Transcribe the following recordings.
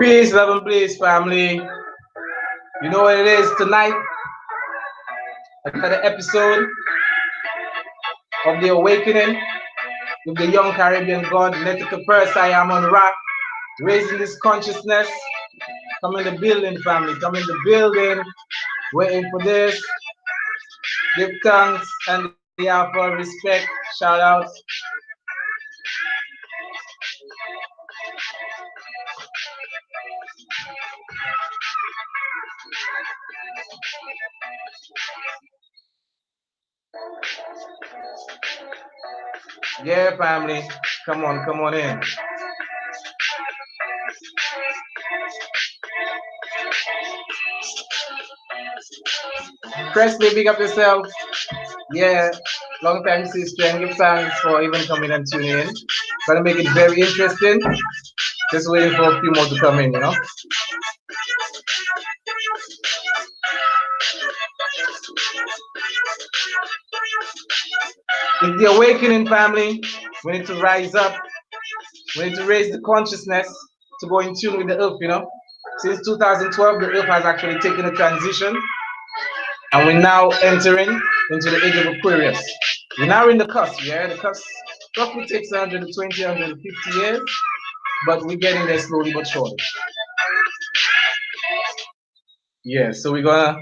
Peace, love, and bliss, family. You know what it is tonight? Another episode of The Awakening with the young Caribbean god, Netta First. I am on rock, raising this consciousness. Come in the building, family. Come in the building. Waiting for this. Give thanks and the offer, respect, shout outs. Yeah, family. Come on in. Presley, big up yourself. Yeah, long time sister, and give thanks for even coming and tuning in. Gonna make it very interesting. Just waiting for a few more to come in, you know. It's the awakening, family. We need to rise up. We need to raise the consciousness to go in tune with the earth, you know. Since 2012, the earth has actually taken a transition, and we're now entering into the age of Aquarius. We're now in the cusp, yeah? The cusp roughly takes 120, 150 years, but we're getting there slowly but surely. Yeah, so we're gonna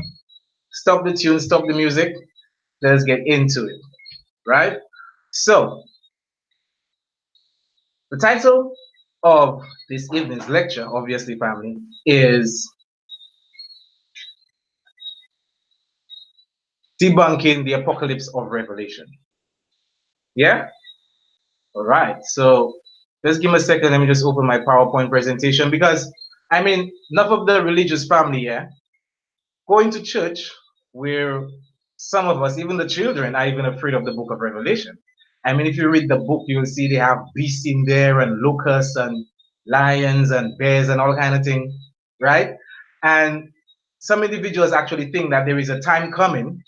stop the tune, stop the music. Let's get into it, right? So, the title of this evening's lecture, obviously, family, is Debunking the Apocalypse of Revelation. Yeah? All right. So, let's give me a second. Let me just open my PowerPoint presentation because, I mean, enough of the religious family, yeah? Going to church where some of us, even the children, are even afraid of the book of Revelation. I mean, if you read the book, you'll see they have beasts in there and locusts and lions and bears and all kind of thing, right? And some individuals actually think that there is a time coming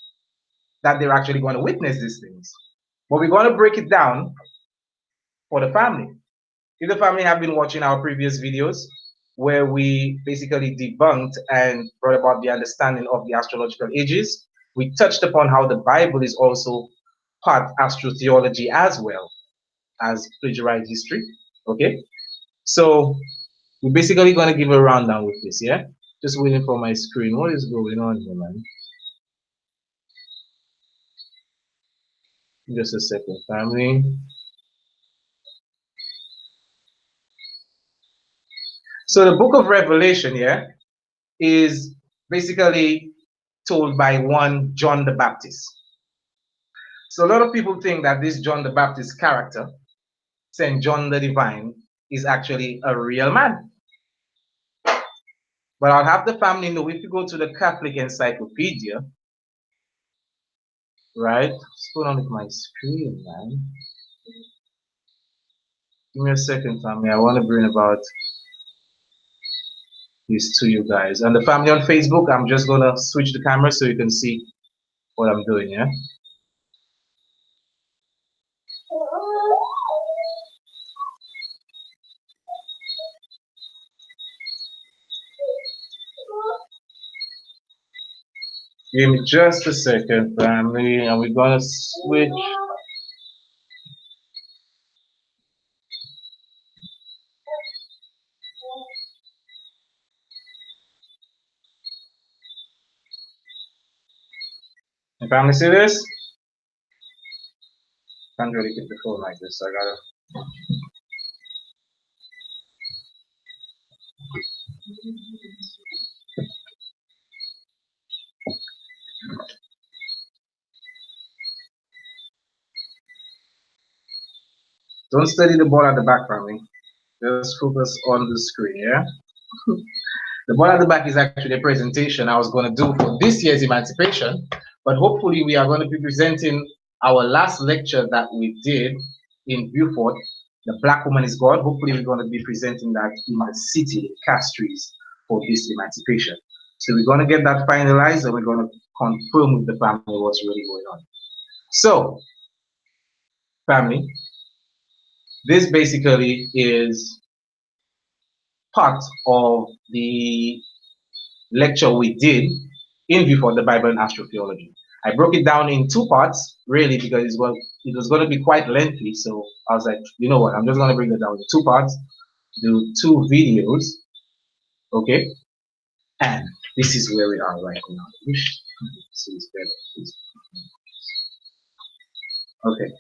that they're actually going to witness these things. But we're going to break it down for the family. If the family have been watching our previous videos, where we basically debunked and brought about the understanding of the astrological ages, we touched upon how the Bible is also part astrotheology as well as plagiarized history. Okay, so we're basically going to give a rundown with this. Yeah, just waiting for my screen. What is going on here, man? Just a second, family. So the book of Revelation, yeah, is basically told by one John the Baptist. So a lot of people think that this John the Baptist character, Saint John the Divine, is actually a real man. But I'll have the family know, if you go to the Catholic Encyclopedia, right? What's going on with my screen, man? Give me a second, family. I want to bring about this to you guys. And the family on Facebook, I'm just going to switch the camera so you can see what I'm doing, yeah? Give me just a second, family, and we're gonna switch. Can family see this? Can't really keep the phone like this, so I gotta. Don't study the ball at the back, family. Just focus on the screen, yeah? The ball at the back is actually a presentation I was going to do for this year's emancipation, but hopefully we are going to be presenting our last lecture that we did in Beaufort, The Black Woman is God. Hopefully we're going to be presenting that in the city, Castries, for this emancipation. So we're going to get that finalized and we're going to confirm with the family what's really going on. So, family, this basically is part of the lecture we did in Before the Bible and Astrotheology. I broke it down in two parts, really, because it was going to be quite lengthy. So I was like, you know what, I'm just going to break it down in two parts, do two videos, okay? And this is where we are right now. See this better, please. Okay.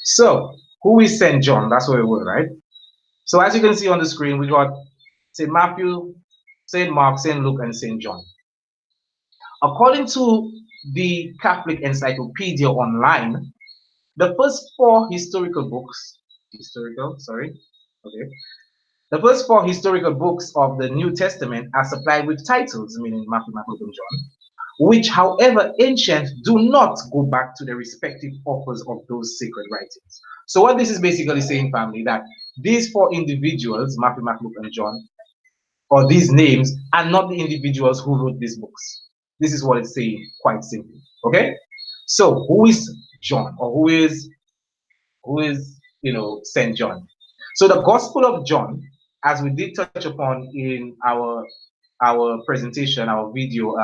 So, who is St. John? That's where we were, right? So as you can see on the screen, we got St. Matthew, St. Mark, St. Luke, and St. John. According to the Catholic Encyclopedia Online, the first four historical books, the first four historical books of the New Testament are supplied with titles, meaning Matthew, Mark, Luke, and John, which, however ancient, do not go back to the respective authors of those sacred writings. So what this is basically saying, family, that these four individuals, Matthew, Mark, Luke, and John, or these names, are not the individuals who wrote these books. This is what it's saying, quite simply. Okay? So who is John, or who is Saint John? So the Gospel of John, as we did touch upon in our presentation, our video,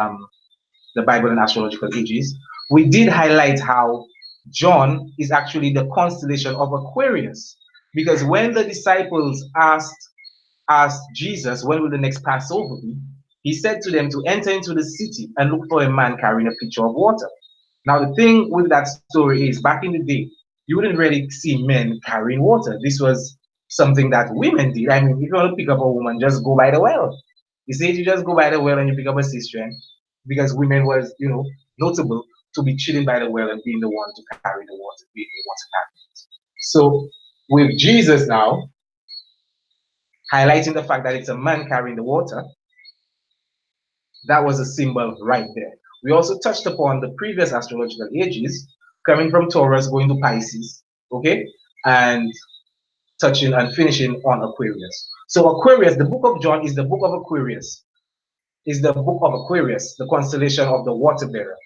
the Bible and Astrological Ages, we did highlight how John is actually the constellation of Aquarius, because when the disciples asked Jesus, when will the next Passover be? He said to them to enter into the city and look for a man carrying a pitcher of water. Now, the thing with that story is, back in the day, you wouldn't really see men carrying water. This was something that women did. I mean, if you want to pick up a woman, just go by the well. You see, you just go by the well and you pick up a sister, because women was, notable to be chilling by the well and being the one to carry the water, being the water carrier. So, with Jesus now, highlighting the fact that it's a man carrying the water, that was a symbol right there. We also touched upon the previous astrological ages, coming from Taurus, going to Pisces, okay, and touching and finishing on Aquarius. So Aquarius, the book of John is the book of Aquarius, the constellation of the water bearer.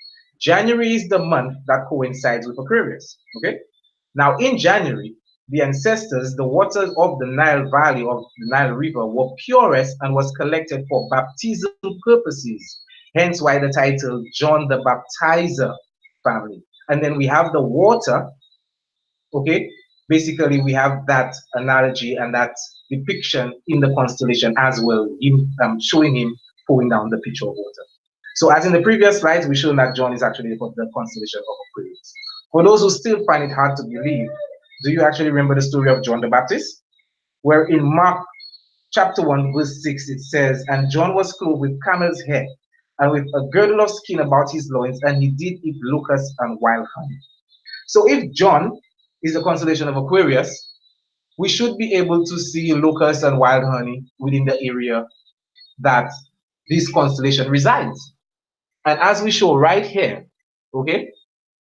January is the month that coincides with Aquarius, okay? Now in January, the ancestors, the waters of the Nile Valley, of the Nile River, were purest and was collected for baptismal purposes. Hence why the title John the Baptizer, family. And then we have the water, okay? Basically, we have that analogy and that depiction in the constellation as well, showing him pouring down the pitcher of water. So as in the previous slides, we shown that John is actually the constellation of Aquarius. For those who still find it hard to believe, do you actually remember the story of John the Baptist? Where in Mark chapter 1, verse 6, it says, "And John was clothed with camel's hair, and with a girdle of skin about his loins, and he did eat locusts and wild honey." So if John is the constellation of Aquarius, we should be able to see locusts and wild honey within the area that this constellation resides. And as we show right here, okay,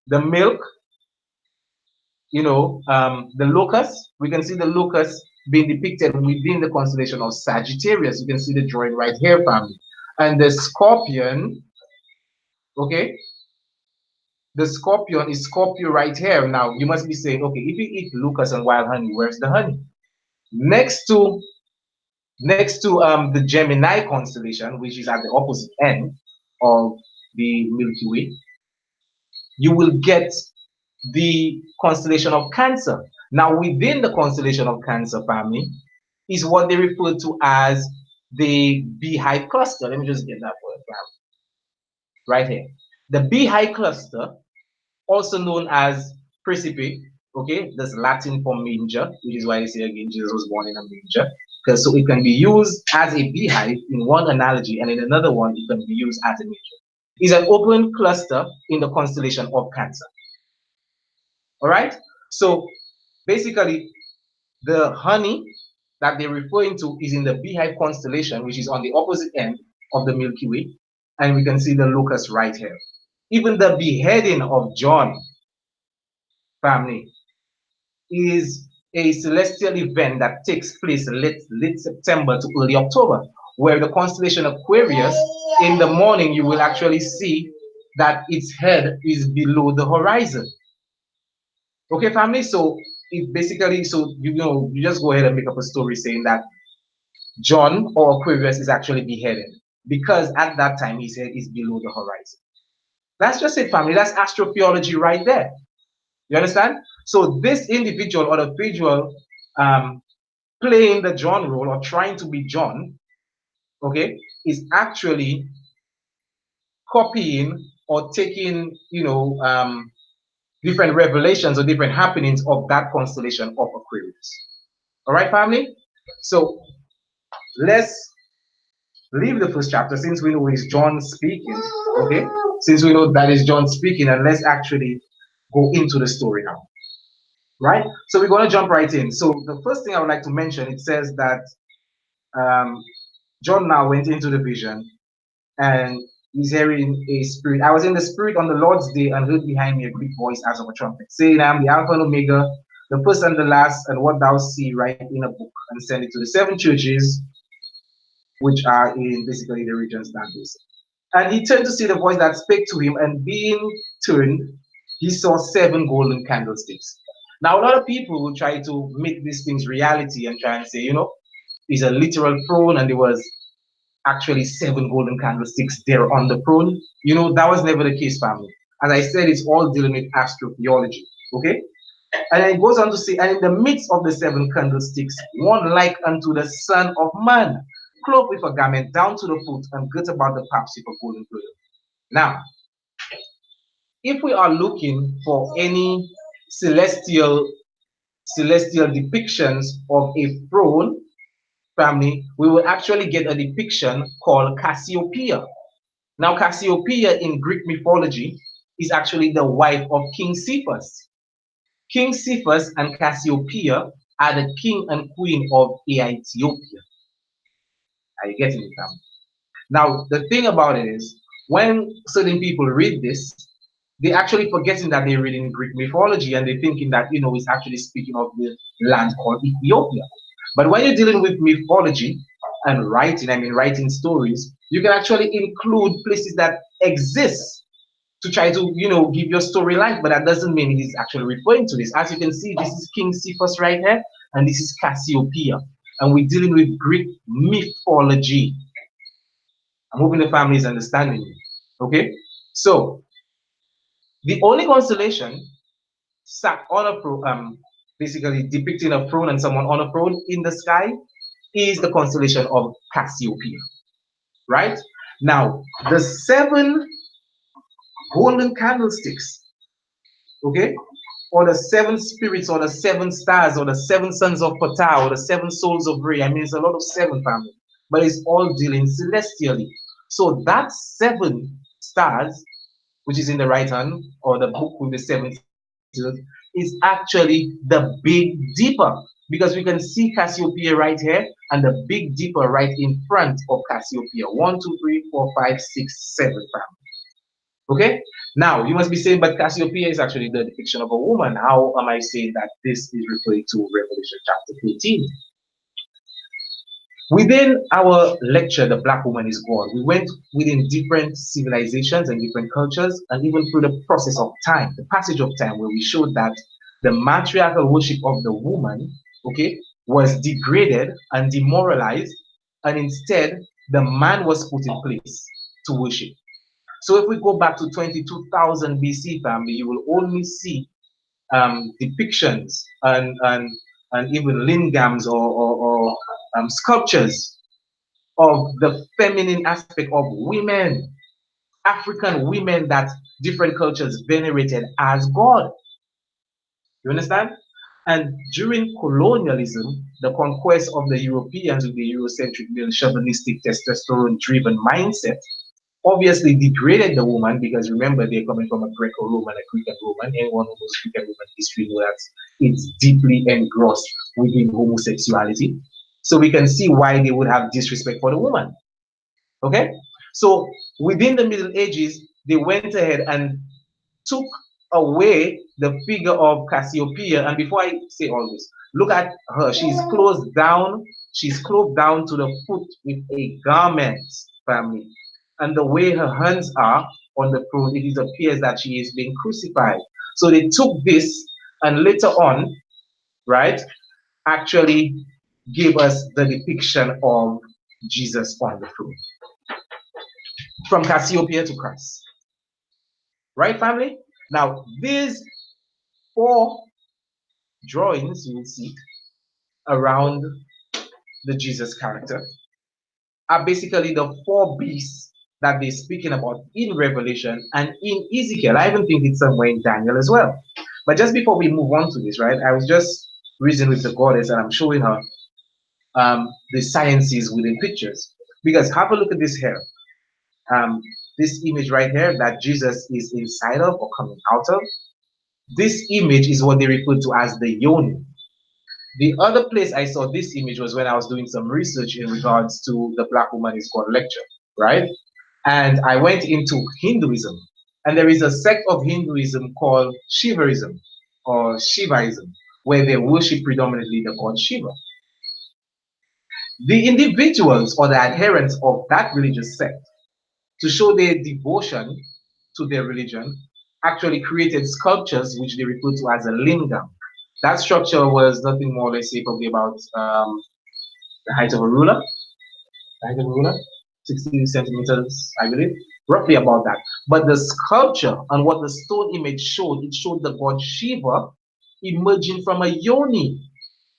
the milk, the locust, we can see the locust being depicted within the constellation of Sagittarius. You can see the drawing right here, family. And the scorpion, okay, the scorpion is Scorpio right here. Now, you must be saying, okay, if you eat locust and wild honey, where's the honey? Next to the Gemini constellation, which is at the opposite end of the Milky Way, you will get the constellation of Cancer. Now, within the constellation of Cancer, family, is what they refer to as the Beehive cluster. Let me just get that word right here. The Beehive cluster, also known as Principe, okay, that's Latin for manger, which is why you see again Jesus was born in a manger. Because so it can be used as a beehive in one analogy, and in another one, it can be used as a nature. Is an open cluster in the constellation of Cancer. All right. So basically, the honey that they're referring to is in the beehive constellation, which is on the opposite end of the Milky Way, and we can see the locust right here. Even the beheading of John, family, is a celestial event that takes place late September to early October, where the constellation Aquarius, in the morning, you will actually see that its head is below the horizon. Okay, family, so it basically, so you just go ahead and make up a story saying that John or Aquarius is actually beheaded because at that time his head is below the horizon. That's just it, family. That's astrotheology right there. You understand? So this individual or the individual playing the John role or trying to be John, okay, is actually copying or taking, different revelations or different happenings of that constellation of Aquarius. All right, family? So let's leave the first chapter since we know it's John speaking, okay? Since we know that is John speaking, and let's actually go into the story now, right? So we're going to jump right in. So the first thing I would like to mention, it says that John now went into the vision and he's hearing a spirit. I was in the spirit on the Lord's day and heard behind me a great voice as of a trumpet, saying, I am the Alpha and Omega, the first and the last, and what thou see, write in a book and send it to the seven churches, which are in basically the regions that is. And he turned to see the voice that spake to him, and being turned, he saw seven golden candlesticks. Now, a lot of people will try to make these things reality and try and say, it's a literal throne, and there was actually seven golden candlesticks there on the throne. That was never the case, family. As I said, it's all dealing with astrotheology, okay? And it goes on to say, and in the midst of the seven candlesticks, one like unto the Son of Man, clothed with a garment down to the foot, and girt about the paps with a golden girdle. Now, if we are looking for any celestial depictions of a throne, family, we will actually get a depiction called Cassiopeia. Now, Cassiopeia in Greek mythology is actually the wife of King Cephas. King Cephas and Cassiopeia are the king and queen of Ethiopia. Are you getting it now? Now, the thing about it is, when certain people read this, they actually forgetting that they're reading Greek mythology and they're thinking that, it's actually speaking of the land called Ethiopia. But when you're dealing with mythology and writing stories, you can actually include places that exist to try to, give your story life, but that doesn't mean it is actually referring to this. As you can see, this is King Cephas right here, and this is Cassiopeia. And we're dealing with Greek mythology. I'm hoping the family is understanding me. Okay? So, the only constellation sat on a throne, basically depicting a throne and someone on a throne in the sky, is the constellation of Cassiopeia. Right? Now, the seven golden candlesticks, okay, or the seven spirits, or the seven stars, or the seven sons of Ptah, or the seven souls of Re. It's a lot of seven, family, but it's all dealing celestially. So that seven stars, which is in the right hand, or the book with the seven seals, is actually the Big Dipper, because we can see Cassiopeia right here, and the Big Dipper right in front of Cassiopeia. 1, 2, 3, 4, 5, 6, 7, family. Okay? Now, you must be saying, but Cassiopeia is actually the depiction of a woman. How am I saying that this is referring to Revelation chapter 13? Within our lecture, The Black Woman is God, we went within different civilizations and different cultures, and even through the process of time, the passage of time, where we showed that the matriarchal worship of the woman, okay, was degraded and demoralized, and instead the man was put in place to worship. So if we go back to 22,000 BC, family, you will only see depictions and even lingams or sculptures of the feminine aspect of women, African women that different cultures venerated as God. You understand? And during colonialism, the conquest of the Europeans with the Eurocentric, male chauvinistic, testosterone-driven mindset obviously degraded the woman because remember they're coming from a Greco-Roman, a Greek and Roman. Anyone who knows Greek and Roman history knows that it's deeply engrossed within homosexuality. So we can see why they would have disrespect for the woman. Okay? So within the Middle Ages, they went ahead and took away the figure of Cassiopeia. And before I say all this, look at her. She's closed down. She's clothed down to the foot with a garment, family. And the way her hands are on the throne, it appears that she is being crucified. So they took this and later on, right, actually gave us the depiction of Jesus on the throne. From Cassiopeia to Christ. Right, family? Now, these 4 drawings you will see around the Jesus character are basically the 4 beasts that they're speaking about in Revelation and in Ezekiel. I even think it's somewhere in Daniel as well. But just before we move on to this, right, I was just reasoning with the goddess and I'm showing her the sciences within pictures. Because have a look at this here. This image right here that Jesus is inside of or coming out of. This image is what they refer to as the yoni. The other place I saw this image was when I was doing some research in regards to the Black Woman is God lecture, right? And I went into Hinduism. And there is a sect of Hinduism called Shivaism or Shivaism, where they worship predominantly the god Shiva. The individuals or the adherents of that religious sect, to show their devotion to their religion, actually created sculptures which they refer to as a lingam. That structure was nothing more, let's say, probably about the height of a ruler, 60 centimeters, I believe, roughly about that. But the sculpture and what the stone image showed, it showed the god Shiva emerging from a yoni.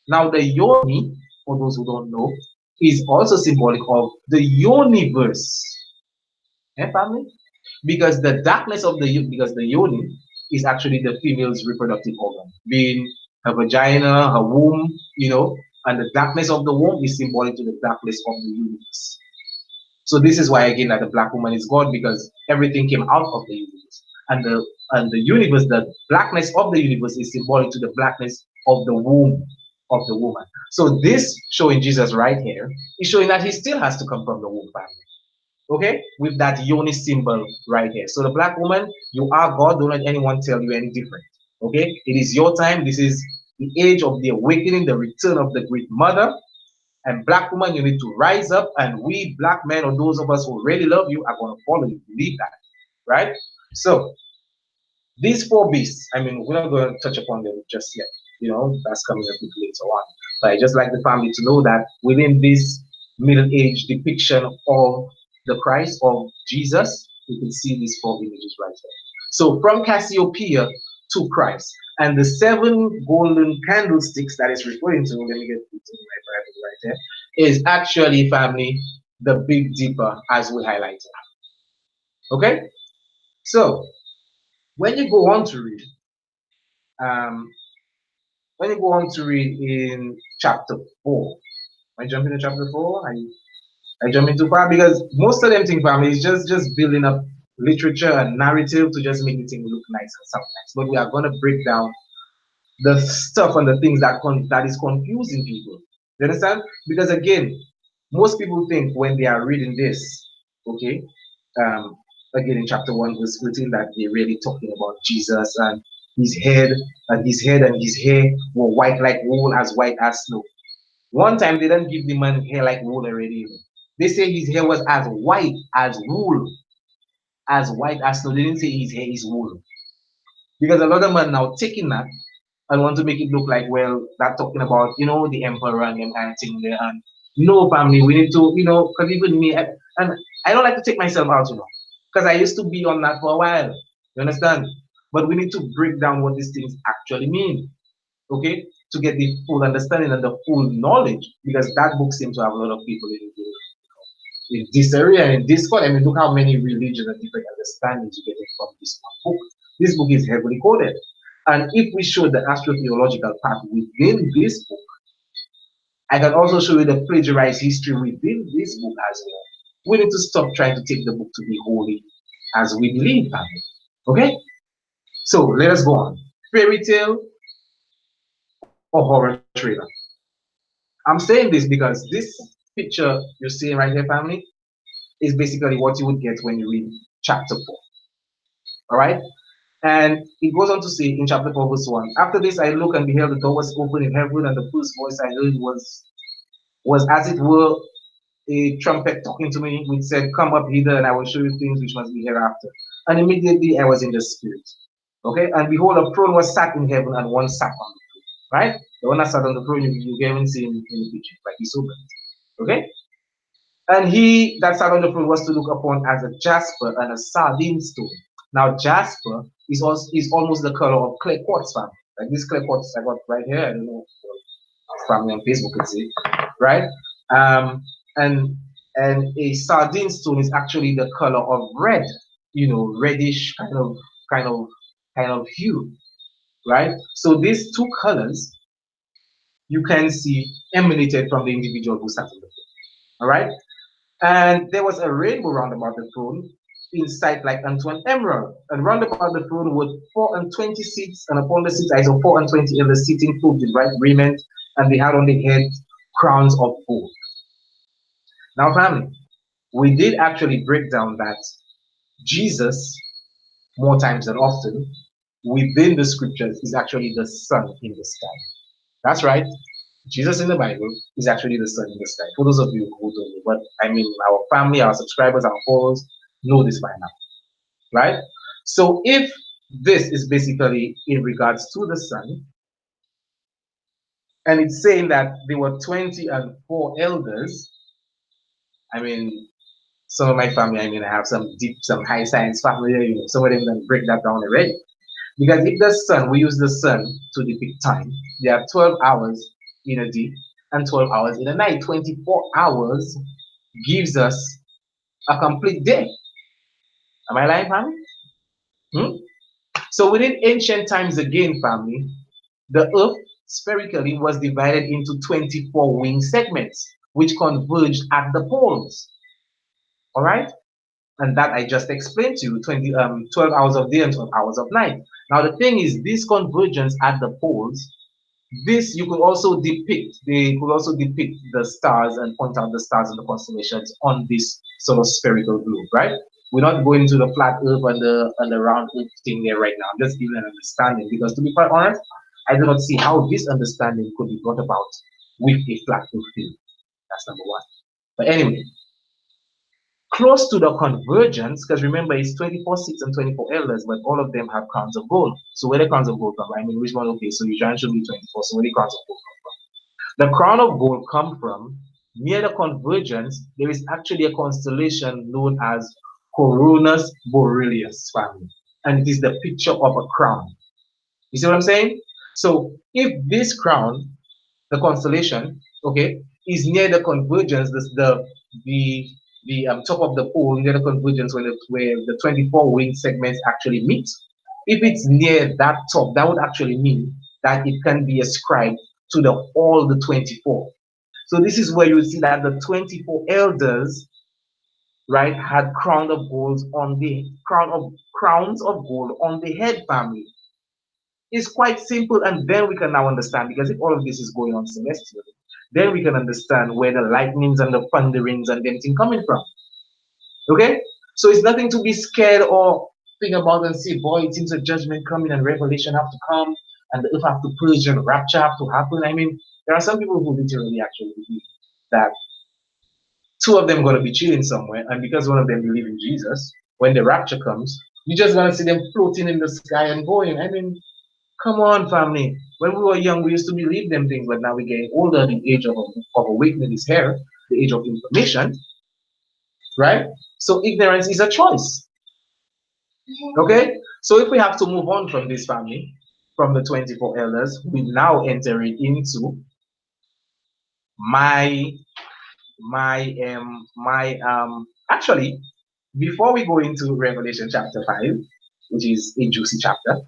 Now, the yoni, for those who don't know, is also symbolic of the universe. Eh, family? Because the darkness of the yoni is actually the female's reproductive organ, being her vagina, her womb, and the darkness of the womb is symbolic to the darkness of the universe. So this is why again that the Black woman is God, because everything came out of the universe, and the universe, the blackness of the universe is symbolic to the blackness of the womb of the woman. So this showing Jesus right here is showing that he still has to come from the womb family. Okay, with that yoni symbol right here. So the Black woman, you are God. Don't let anyone tell you any different. Okay, it is your time. This is the age of the awakening, the return of the great mother. And Black woman, you need to rise up. And we Black men, or those of us who really love you, are going to follow you. Believe that, right? So these 4 beasts, I mean, we're not going to touch upon them just yet. That's coming a bit later on. But I just like the family to know that within this Middle Age depiction of the Christ, of Jesus, you can see these 4 images right there. So from Cassiopeia to Christ, and the 7 golden candlesticks that is referring to, let me get it in my Bible right there, is actually, family, the Big Dipper as we highlighted. Okay? So when you go on to read, in chapter 4, I jump into chapter 4, I jump into 5, because most of them thing, family, is just building up literature and narrative to just make the thing look nice and sound nice. But we are going to break down the stuff and the things that is confusing people. You understand? Because again, most people think when they are reading this, okay, again in chapter 1 verse 13, that they're really talking about Jesus and his head and his hair were white like wool, as white as snow. One time they didn't give the man hair like wool already. They say his hair was as white as wool, as white as snow. They didn't say his hair is wool. Because a lot of men now taking that and want to make it look like, well, that talking about, the emperor and them kind of thing there. And no, family, we need to, because even me, and I don't like to take myself out, because I used to be on that for a while. You understand? But we need to break down what these things actually mean, okay, to get the full understanding and the full knowledge, because that book seems to have a lot of people in this area and in Discord. I mean, look how many religions and different understandings you get from this one book. This book is heavily coded. And if we show the astrotheological path within this book, I can also show you the plagiarized history within this book as well. We need to stop trying to take the book to be holy as we believe, family. Okay? So let us go on. Fairy tale or horror trailer? I'm saying this because this picture you're seeing right here, family, is basically what you would get when you read chapter 4. All right? And it goes on to say in chapter 4, verse 1, after this I looked and beheld the door was open in heaven, and the first voice I heard was as it were a trumpet talking to me, which said, come up hither, and I will show you things which must be hereafter. And immediately I was in the spirit. Okay, and behold, a throne was sat in heaven, and one sat on the throne. Right? The one that sat on the throne, you haven't seen in the picture, like he's so good. Okay? And he that sat on the throne was to look upon as a jasper and a sardine stone. Now, jasper is almost the color of clear quartz, fam. Like this clear quartz I got right here. I don't know if family on Facebook could see, right? Um, and and a sardine stone is actually the color of red, reddish kind of kind of hue, right? So these two colors you can see emanated from the individual who sat on the throne. All right. And there was a rainbow round about the throne, in sight like unto an emerald. And round about the throne were 24 seats, and upon the seats I saw 24 elders sitting, clothed with bright raiment, and they had on their heads crowns of gold. Now, family, we did actually break down that Jesus, more times than often, within the scriptures, is actually the sun in the sky. That's right. Jesus in the Bible is actually the sun in the sky. For those of you who don't know, but I mean, our family, our subscribers, our followers know this by now, right? So if this is basically in regards to the sun, and it's saying that there were 24 elders, I mean, some of my family, I mean, I have some deep, some high science family, some of them can break that down already. Because if the sun, we use the sun to depict time, there are 12 hours in a day and 12 hours in a night. 24 hours gives us a complete day. Am I lying, family? Hmm? So within ancient times again, family, the earth spherically was divided into 24 wing segments, which converged at the poles. All right? And that I just explained to you, 12 hours of day and 12 hours of night. Now the thing is, this convergence at the poles, this you could also depict, they could also depict the stars and point out the stars and the constellations on this sort of spherical globe, right? We're not going to the flat earth and the round earth thing there right now. I'm just giving an understanding, because to be quite honest, I do not see how this understanding could be brought about with a flat earth thing. That's number one. But anyway, close to the convergence, because remember it's 24 seats and 24 elders, but all of them have crowns of gold. So where the crowns of gold come from? I mean, which one? Okay, so you try should be 24. So where the crowns of gold come from? The crown of gold come from near the convergence. There is actually a constellation known as Coronus Borealis, family, and it is the picture of a crown. You see what I'm saying? So if this crown, the constellation, okay, is near the convergence, the top of the pole near the convergence where the 24 wing segments actually meet. If it's near that top, that would actually mean that it can be ascribed to all the 24. So this is where you see that the 24 elders, right, had crowns of gold on the head, family. It's quite simple, and then we can now understand, because if all of this is going on celestially, then we can understand where the lightnings and the thunderings and them thing coming from. Okay? So it's nothing to be scared or think about and say, boy, it seems a judgment coming and revelation have to come and the earth have to purge and rapture have to happen. I mean, there are some people who literally actually believe that two of them are going to be chilling somewhere, and because one of them believe in Jesus, when the rapture comes, you're just going to see them floating in the sky and going. I mean, come on, family. When we were young, we used to believe them things, but now we're getting older. The age of awakening is here, the age of information, right? So ignorance is a choice. Okay? So if we have to move on from this family, from the 24 elders, we now enter into actually, before we go into Revelation chapter 5, which is a juicy chapter,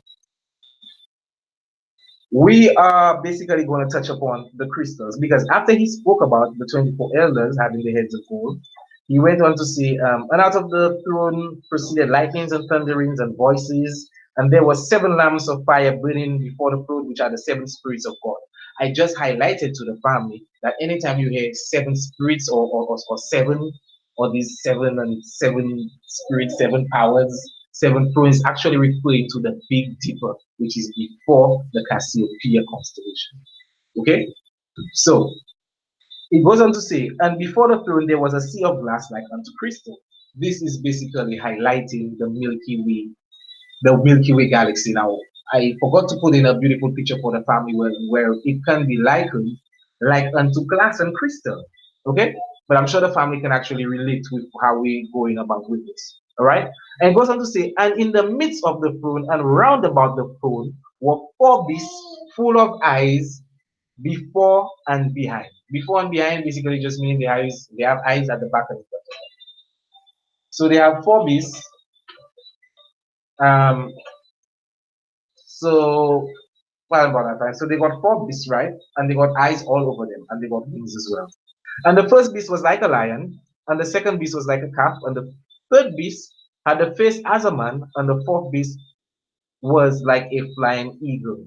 we are basically going to touch upon the crystals because after he spoke about the 24 elders having the heads of gold, he went on to say, and out of the throne proceeded lightnings and thunderings and voices, and there were seven lamps of fire burning before the throne, which are the seven spirits of God. I just highlighted to the family that anytime you hear seven spirits or seven, or these seven and seven spirits, seven powers, seven thrones, actually referring to the Big Dipper, which is before the Cassiopeia constellation. Okay? So it goes on to say, and before the throne there was a sea of glass like unto crystal. This is basically highlighting the Milky Way galaxy. Now, I forgot to put in a beautiful picture for the family where it can be likened like unto glass and crystal. Okay? But I'm sure the family can actually relate with how we're going about with this. All right? And it goes on to say, and in the midst of the throne and round about the throne were four beasts full of eyes before and behind. Before and behind basically just means they have eyes at the back and the front. So they have four beasts. Um, so what about that, right? So they got four beasts, right? And they got eyes all over them, and they got wings as well. And the first beast was like a lion, and the second beast was like a calf, and the third beast had a face as a man, and the fourth beast was like a flying eagle.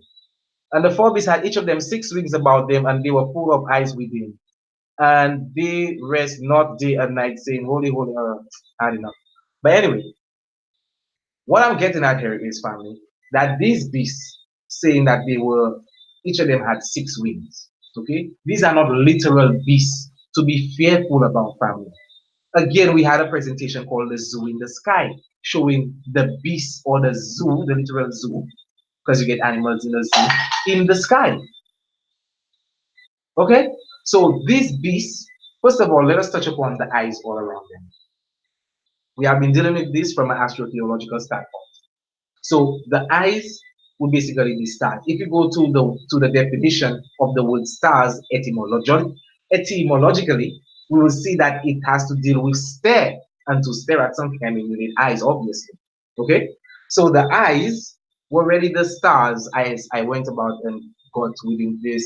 And the four beasts had each of them six wings about them, and they were full of eyes within. And they rest not day and night, saying, Holy, holy, hard enough. But anyway, what I'm getting at here is, family, that these beasts, saying that they were, each of them had six wings. Okay? These are not literal beasts to be fearful about, family. Again, we had a presentation called the Zoo in the Sky, showing the beast or the zoo, the literal zoo, because you get animals in the zoo, in the sky. Okay? So these beasts, first of all, let us touch upon the eyes all around them. We have been dealing with this from an astrotheological standpoint. So the eyes would basically be stars. If you go to the definition of the word stars etymologically, we will see that it has to deal with stare. And to stare at something, I mean, you need eyes, obviously. Okay? So the eyes were really the stars as I went about and got within this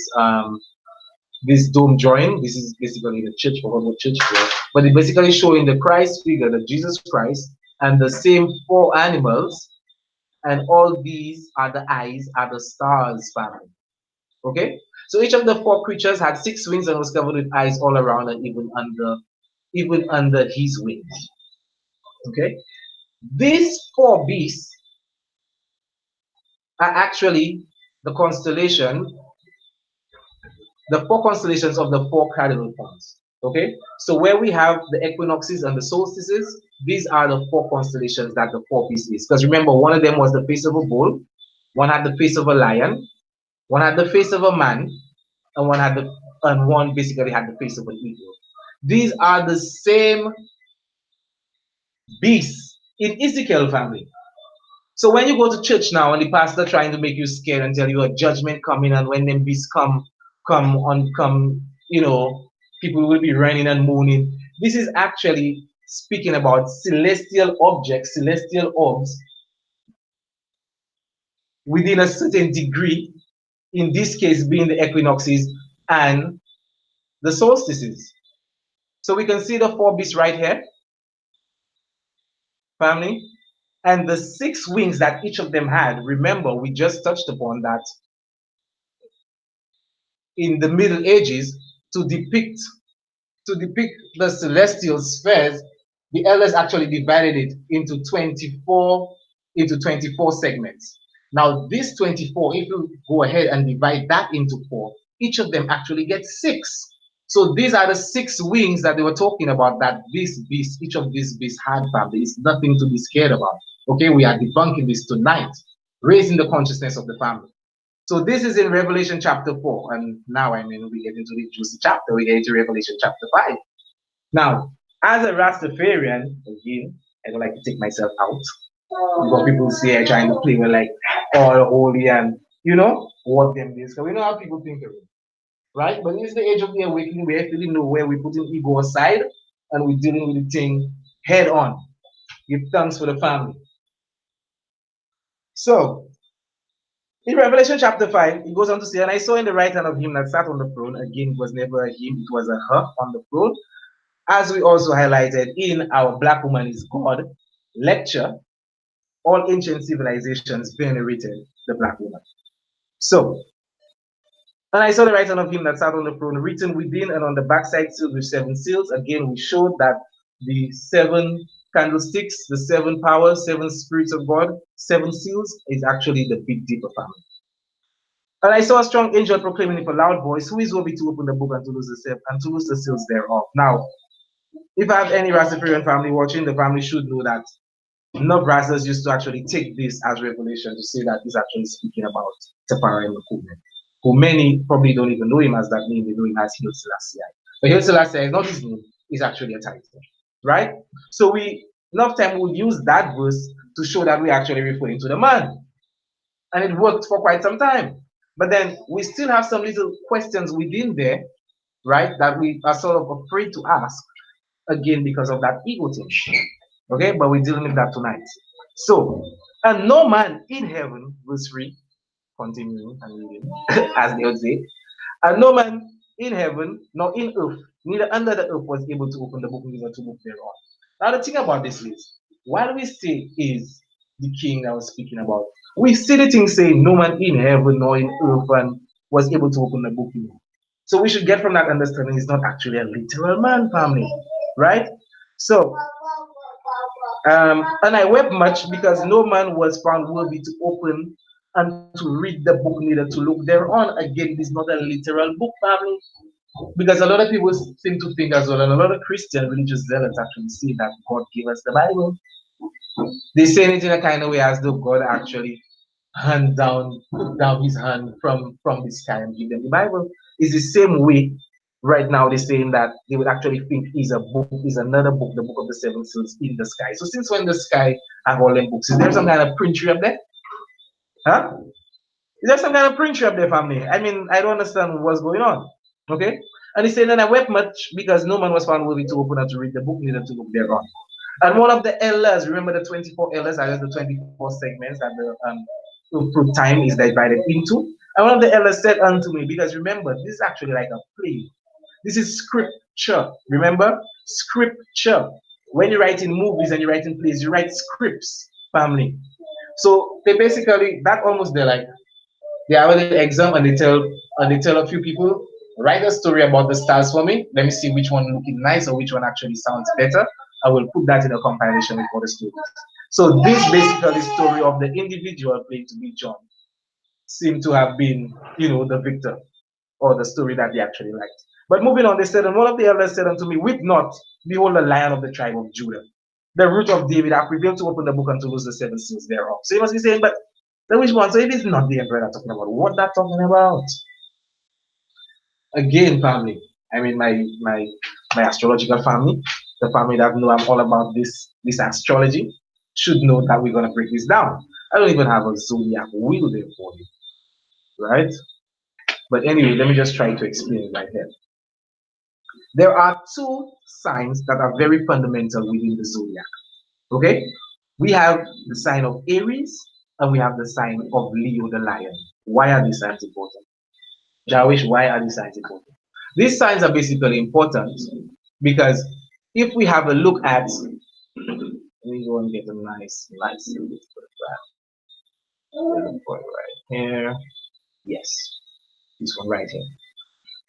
dome drawing. This is basically the church, for what church was, but it's basically showing the Christ figure, the Jesus Christ, and the same four animals, and all these are the eyes, are the stars family. Okay, so each of the four creatures had six wings and was covered with eyes all around and even under his wings. Okay, these four beasts are actually the constellation, the four constellations of the four cardinal points. Okay, so where we have the equinoxes and the solstices, these are the four constellations that the four beasts is. Because remember, one of them was the face of a bull, one had the face of a lion, one had the face of a man, and one basically had the face of an eagle. These are the same beasts in Ezekiel family. So when you go to church now and the pastor trying to make you scared and tell you a judgment coming, and when them beasts come, people will be running and moaning. This is actually speaking about celestial objects, celestial orbs within a certain degree, in this case being the equinoxes and the solstices. So we can see the four beasts right here, family, and the six wings that each of them had. Remember, we just touched upon that in the Middle Ages, to depict the celestial spheres, the elders actually divided it into 24 segments. Now, this 24, if you go ahead and divide that into four, each of them actually gets six. So these are the six wings that they were talking about, that this beast, each of these beasts had, family. It's nothing to be scared about. Okay, we are debunking this tonight, raising the consciousness of the family. So this is in Revelation chapter 4. And now, I mean, we get into the juicy chapter. We get into Revelation chapter 5. Now, as a Rastafarian, again, I don't like to take myself out. Because people say I trying to play with like all holy and, what them is. Because we know how people think of it. Right? But it's the age of the awakening. We actually know where we're putting ego aside and we're dealing with the thing head on. Give thanks for the family. So, In Revelation chapter 5, it goes on to say, and I saw in the right hand of him that sat on the throne, again, it was never a him, it was a her on the throne, as we also highlighted in our Black Woman is God lecture, all ancient civilizations venerated the Black woman. So, and I saw the right hand of him that sat on the throne, written within and on the backside sealed with 7 seals. Again, we showed that the 7 candlesticks, the 7 powers, 7 spirits of God, 7 seals is actually the Big Dipper family. And I saw a strong angel proclaiming with a loud voice, who is worthy to open the book and to loose the seals thereof. Now, if I have any Rastafarian family watching, the family should know that enough brothers used to actually take this as revelation to say that he's actually speaking about Tafara Mkume, who many probably don't even know him as that name, they know him as Haile Selassie. But Haile Selassie is not his name, it's actually a title, right? So we, enough time we'll use that verse to show that we're actually referring to the man. And it worked for quite some time. But then we still have some little questions within there, right, that we are sort of afraid to ask, again, because of that ego thing. Okay, but we're dealing with that tonight. So, and no man in heaven, verse 3, continuing and reading, as they would say, and no man in heaven, nor in earth, neither under the earth was able to open the book, neither to look thereon. Now, the thing about this is, while we say is the king that was speaking about, we see the thing saying, no man in heaven nor in earth and was able to open the book. So we should get from that understanding he's not actually a literal man, family, right? So, and I wept much because no man was found worthy to open and to read the book, neither to look thereon. Again, it is not a literal book, family. Because a lot of people seem to think as well, and a lot of Christian religious zealots actually say that God gave us the Bible. They say it in a kind of way as though God actually put down his hand from the sky and give them the Bible. It's the same way right now they're saying that they would actually think is a book, is another book, the book of the 7 seals in the sky. So since when the sky have all them books, is there some kind of printer up there? Huh? Is there some kind of printer up there, family? I mean, I don't understand what's going on. Okay? And he said, and I wept much because no man was found worthy to open and to read the book, neither to look thereon. And one of the elders, remember the 24 elders, I guess the 24 segments that the time is divided into. And one of the elders said unto me, because remember, this is actually like a play. This is scripture. Remember? Scripture. When you write in movies and you write in plays, you write scripts, family. So they basically, that almost they're like, they have an exam and they tell a few people, write a story about the stars for me. Let me see which one looking nice or which one actually sounds better. I will put that in a compilation with all the students. So this basically story of the individual playing to be John seemed to have been, the victor or the story that they actually liked. But moving on, they said, and one of the elders said unto me, weep not, behold the lion of the tribe of Judah, the root of David, hath prevailed to open the book and to loose the 7 seals thereof. So you must be saying, but the which one? So it is not the emperor that's talking about. What that talking about? Again, family. I mean, my astrological family, the family that know I'm all about this astrology, should know that we're gonna break this down. I don't even have a zodiac wheel there for you, right? But anyway, let me just try to explain it right here. There are 2 signs that are very fundamental within the zodiac. Okay, we have the sign of Aries and we have the sign of Leo the lion. Why are these signs important? Jawish, why are these signs important? These signs are basically important because if we have a look at, let me go and get a nice image for that. Right here. Yes, this one right here.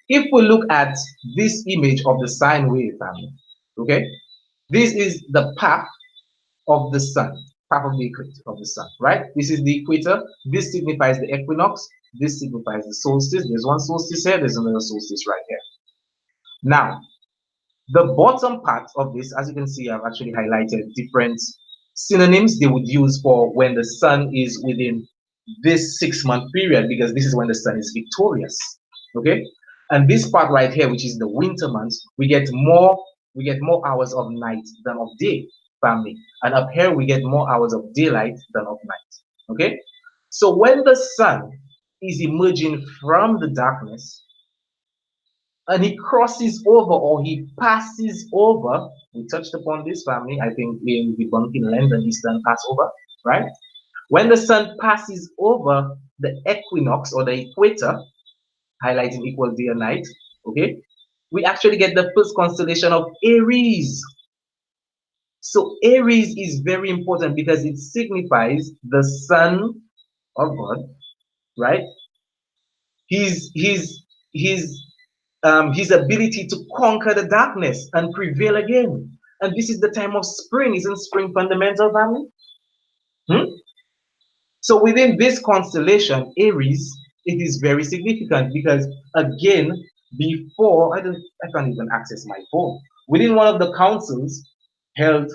If we look at this image of the sine wave family, okay, this is the path of the sun, path of the equator of the sun, right? This is the equator. This signifies the equinox. This signifies the solstice. There's one solstice here. There's another solstice right here. Now, the bottom part of this, as you can see, I've actually highlighted different synonyms they would use for when the sun is within this 6-month period, because this is when the sun is victorious. Okay, and this part right here, which is the winter months, we get more hours of night than of day, family. And up here we get more hours of daylight than of night. Okay, so when the sun is emerging from the darkness and he crosses over or he passes over, we touched upon this, family, I think in Debunking Lent and Eastern Passover, right? When the sun passes over the equinox or the equator, highlighting equal day and night, okay, we actually get the first constellation of Aries. So Aries is very important because it signifies the Son of God, right? His ability to conquer the darkness and prevail again. And this is the time of spring. Isn't spring fundamental, family? Hmm? So within this constellation, Aries, it is very significant because again, before I can't even access my phone. Within one of the councils held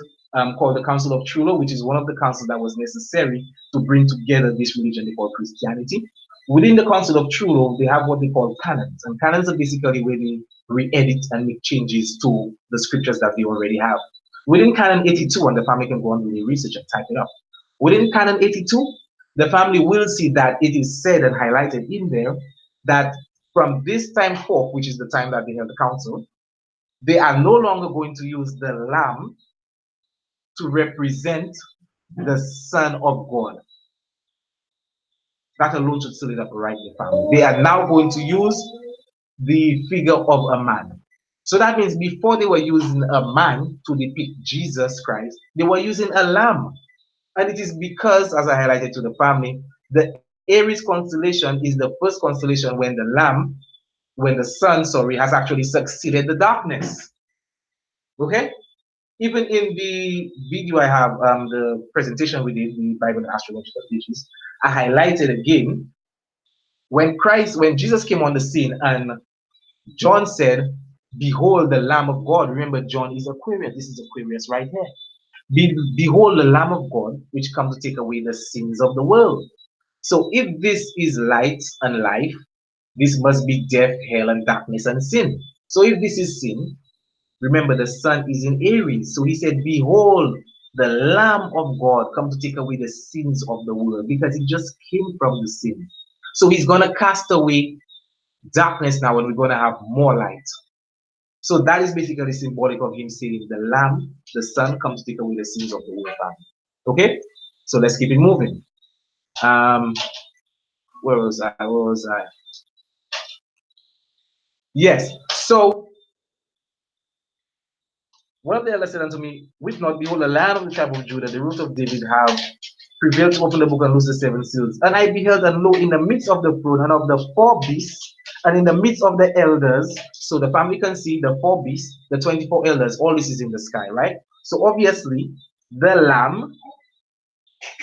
called the Council of Trullo, which is one of the councils that was necessary to bring together this religion they call Christianity. Within the Council of Trullo, they have what they call canons, and canons are basically where they re-edit and make changes to the scriptures that they already have. Within Canon 82, and the family can go on with the research and type it up. Within Canon 82, the family will see that it is said and highlighted in there that from this time forth, which is the time that they held the council, they are no longer going to use the lamb to represent the Son of God. That alone should seal it up right in the family. They are now going to use the figure of a man. So that means before they were using a man to depict Jesus Christ, they were using a lamb. And it is because, as I highlighted to the family, the Aries constellation is the first constellation when the sun, has actually succeeded the darkness. Okay? Even in the video I have, the presentation we did, the Bible and astrological pages, I highlighted again when Jesus came on the scene and John said, "Behold the Lamb of God." Remember, John is Aquarius. This is Aquarius right here. Behold the Lamb of God, which comes to take away the sins of the world. So if this is light and life, this must be death, hell, and darkness and sin. So if this is sin, remember the sun is in Aries. So he said, "Behold the Lamb of God come to take away the sins of the world," because he just came from the sin. So he's going to cast away darkness now, and we're going to have more light. So that is basically symbolic of him saying the Lamb, the Son, comes to take away the sins of the world. Okay, so let's keep it moving. Where was I? Yes. So one of the elders said unto me, "Weep not, behold, the Lion of the tribe of Judah, the root of David, have prevailed to open the book and loose the seven seals. And I beheld, and lo, in the midst of the throne and of the four beasts, and in the midst of the elders," so the family can see the four beasts, the 24 elders, all this is in the sky, right? So obviously, the lamb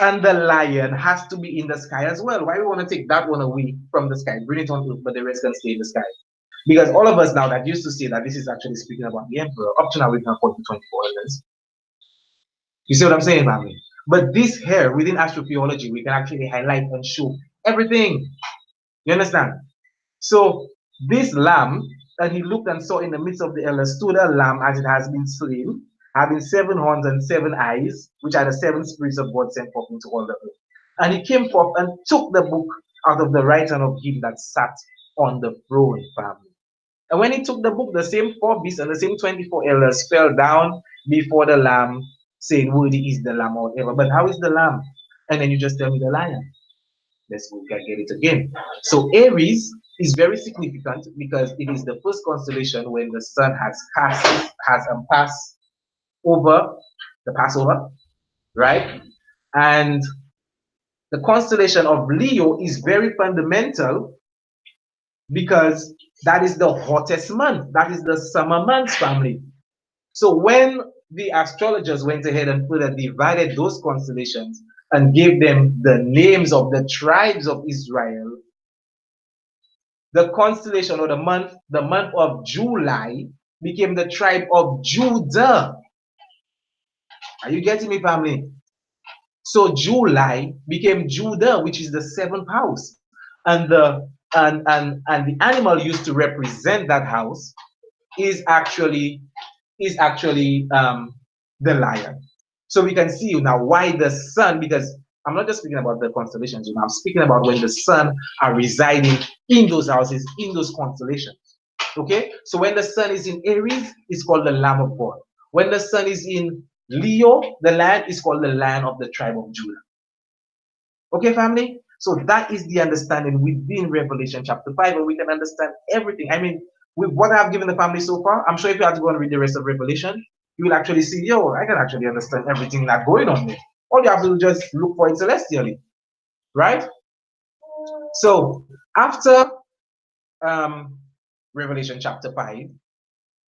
and the lion has to be in the sky as well. Why we want to take that one away from the sky, bring it on earth, but the rest can stay in the sky? Because all of us now that used to say that this is actually speaking about the emperor, up to now we can afford the 24 elders. You see what I'm saying, family? But this here, within astrotheology, we can actually highlight and show everything. You understand? So this lamb, and he looked and saw in the midst of the elders stood a lamb as it has been slain, having 7 horns and 7 eyes, which are the 7 spirits of God sent forth into all the earth. And he came forth and took the book out of the right hand of him that sat on the throne, family. And when he took the book, the same 4 beasts and the same 24 elders fell down before the lamb, saying, "Worthy is the lamb," or whatever. But how is the lamb? And then you just tell me the lion. Let's go get it again. So Aries is very significant because it is the first constellation when the sun has passed over the Passover, right? And the constellation of Leo is very fundamental because that is the hottest month. That is the summer months, family. So when the astrologers went ahead and further divided those constellations and gave them the names of the tribes of Israel, the constellation or the month of July became the tribe of Judah. Are you getting me, family? So July became Judah, which is the 7th house, and the animal used to represent that house is actually the lion. So we can see now why the sun, because I'm not just speaking about the constellations, I'm speaking about when the sun are residing in those houses, in those constellations. Okay, so when the sun is in Aries, it's called the Lamb of God. When the sun is in Leo, the lion is called the Lion of the tribe of Judah. Okay, family? So that is the understanding within Revelation chapter 5, and we can understand everything. I mean, with what I've given the family so far, I'm sure if you have to go and read the rest of Revelation, you will actually see, yo, I can actually understand everything that's going on there. All you have to do is just look for it celestially, right? So after um, Revelation chapter 5,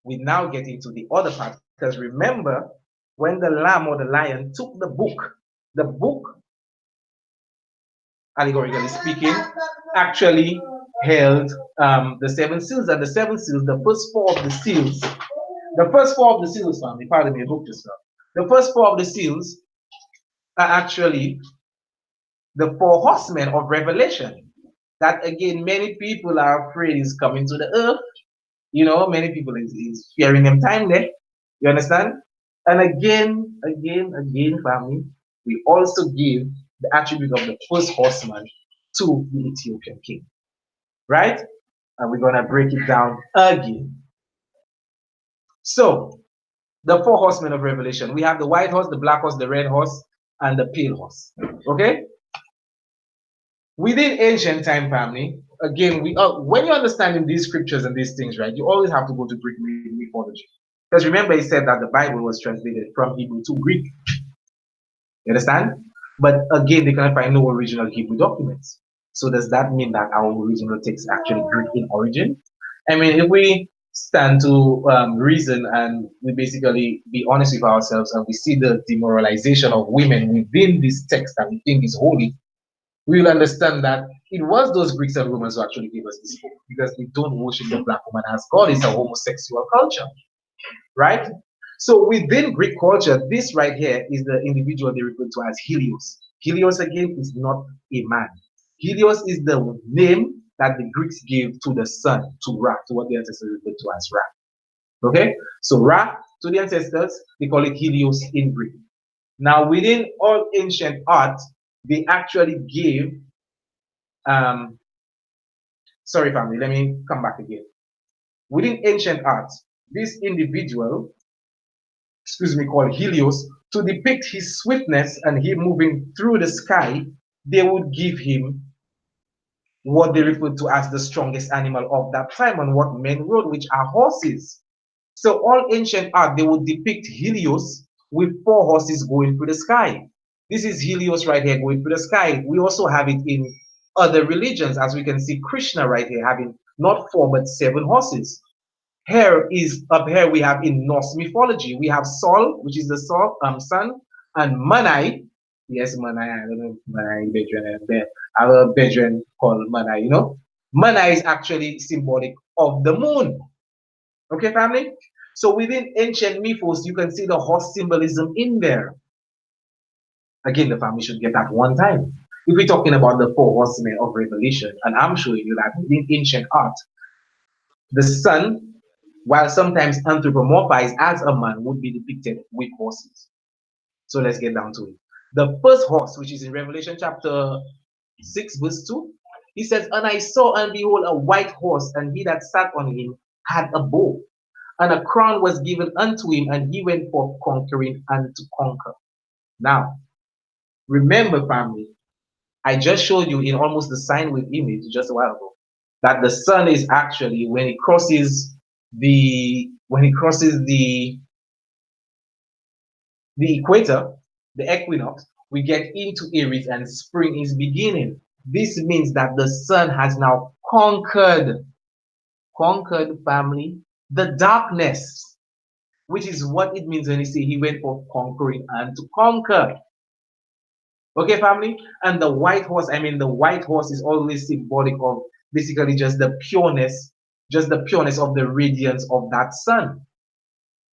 we now get into the other part. Because remember, when the lamb or the lion took the book, allegorically speaking, actually held the seven seals. And the seven seals, the first four of the seals, family, pardon me, I booked this up. The first four of the seals are actually the four horsemen of Revelation. That again, many people are afraid is coming to the earth. You know, many people is fearing them time there. You understand? And again, family, we also give the attribute of the first horseman to the Ethiopian king. Right? And we're gonna break it down again. So the four horsemen of Revelation. We have the white horse, the black horse, the red horse, and the pale horse. Okay? Within ancient time, family, again, when you're understanding these scriptures and these things, right, you always have to go to Greek mythology. Because remember, he said that the Bible was translated from Hebrew to Greek. You understand? But again, they cannot find no original Hebrew documents. So does that mean that our original text is actually Greek in origin? I mean, if we stand to reason and we basically be honest with ourselves and we see the demoralization of women within this text that we think is holy, we will understand that it was those Greeks and Romans who actually gave us this book, because we don't worship the black woman as God. It's a homosexual culture, right? So within Greek culture, this right here is the individual they refer to as Helios. Helios again is not a man. Helios is the name that the Greeks gave to the sun, to Ra, to what the ancestors refer to as Ra. Okay, so Ra to the ancestors, they call it Helios in Greek. Now within all ancient art, they actually gave sorry family, let me come back again. Within ancient art, this individual, called Helios, to depict his swiftness and him moving through the sky, they would give him what they refer to as the strongest animal of that time and what men rode, which are horses. So all ancient art, they would depict Helios with four horses going through the sky. This is Helios right here going through the sky. We also have it in other religions, as we can see Krishna right here having not four but seven horses. Up here we have in Norse mythology, we have Sol, which is the sun, and Manai. Yes, Manai, I don't know if Manai Bedouin there. Our Bedouin called Manai, you know. Manai is actually symbolic of the moon. Okay, family? So within ancient mythos, you can see the horse symbolism in there. Again, the family should get that one time. If we're talking about the four horsemen of Revelation, and I'm showing you that within ancient art, the sun, while sometimes anthropomorphized as a man, would be depicted with horses. So let's get down to it. The first horse, which is in Revelation chapter 6, verse 2, he says, "And I saw and behold a white horse, and he that sat on him had a bow, and a crown was given unto him, and he went forth conquering and to conquer." Now, remember, family, I just showed you in almost the sine wave image just a while ago that the sun is actually, when it crosses the equator, the equinox, we get into Aries and spring is beginning. This means that the sun has now conquered family, the darkness, which is what it means when he say he went for conquering and to conquer. Okay, family? And the white horse, the white horse is always symbolic of basically just the pureness of the radiance of that sun.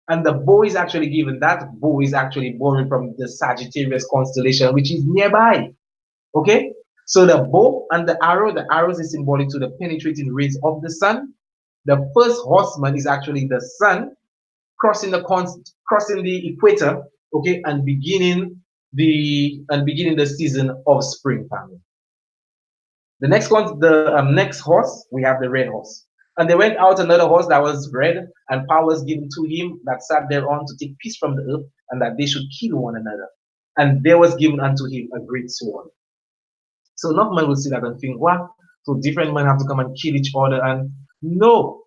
And the bow is actually given, that bow is actually borrowed from the Sagittarius constellation, which is nearby. Okay? So the bow and the arrows is symbolic to the penetrating rays of the sun. The first horseman is actually the sun crossing the equator, okay, and beginning the season of spring, family. The next one, the next horse, we have the red horse. And there went out another horse that was red, and power was given to him that sat thereon to take peace from the earth, and that they should kill one another. And there was given unto him a great sword. So enough men will see that and think, what? So different men have to come and kill each other. And no,